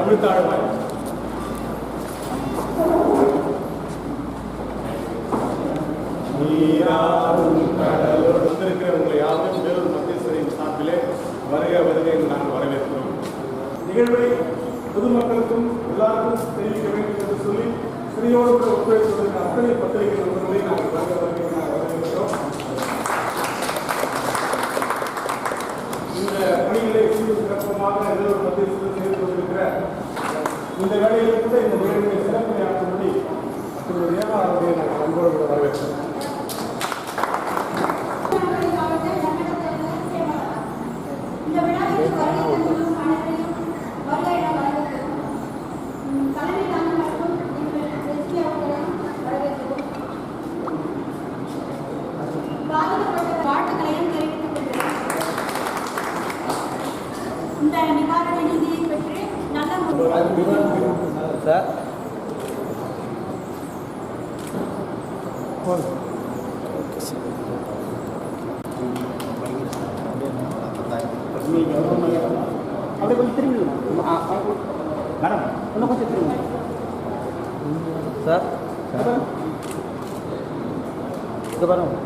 தமிழ்த்தாழ்வாய் நீராடும் கடலோடு வந்திருக்கிற உங்களை யாரும் வேலூர் மத்தியஸ்வரின் சார்பிலே வருக வருக என்று நாங்கள் வரவேற்கிறோம். நிகழ்வை பொதுமக்களுக்கும் எல்லாருக்கும் தெரிவிக்க வேண்டும் என்று சொல்லி ஸ்ரீயோடு கூட ஒத்துழைப்பு அத்தனை பத்திரிகை நண்பர்களை நாங்கள் வருக வருக நாங்கள் வரவேற்கிறோம். இந்த பணிகளை சிறப்பமாக வேலூர் மத்தியஸ்வரி செய்து கொண்டிருக்கிற இந்த வேலையில் கூட இந்த நிகழ்வை சிறப்பையாற்றும்படி அவருடைய அவருடைய நாங்கள் அன்போடு கூட வரவேற்கிறோம். இந்த நிவாரண நிதியை பெற்று நல்ல சார் அப்படியே கொஞ்சம் திரும்பி மேடம் இன்னும் கொஞ்சம் திரும்பி சார் இது பாருங்க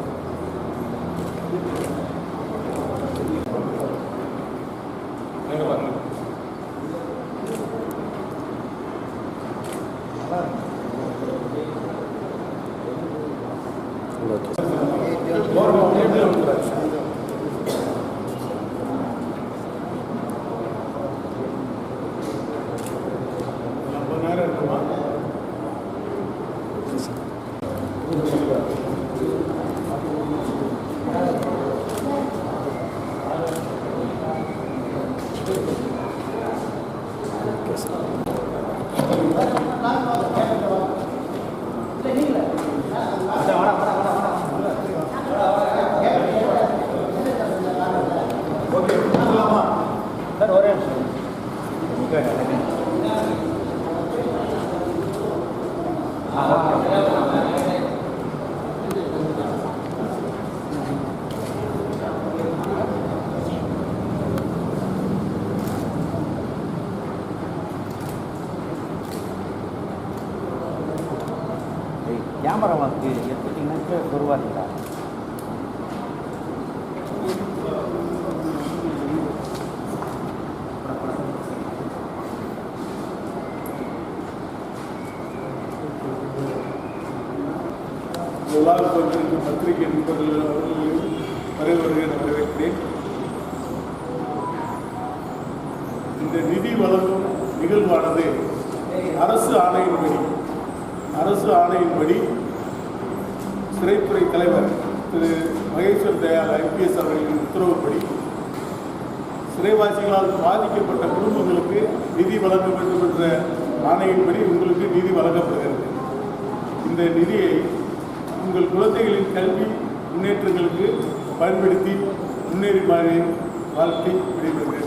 சார் ஒரே கேமரா வாக்கு எடுத்துட்டிங்கன்னா குருவாருங்களா உலாக கொண்டிருக்கும் பத்திரிகை நண்பர்கள் அவர்களையும் வருக வரவேற்கிறேன். இந்த நிதி வழங்கும் நிகழ்வானது அரசு ஆணையின்படி சிறைத்துறை தலைவர் திரு மகேஸ்வர் தயாள் ஐபிஎஸ் அவர்களின் உத்தரவுப்படி சிறைவாசிகளால் பாதிக்கப்பட்ட குடும்பங்களுக்கு நிதி வழங்க வேண்டும் என்ற ஆணையின்படி உங்களுக்கு நிதி வழங்கப்படுகிறது. இந்த நிதியை உங்கள் குழந்தைகளின் கல்வி முன்னேற்றங்களுக்கு பயன்படுத்தி முன்னேறி வாழ்த்தி விடைபெறுகிறேன்.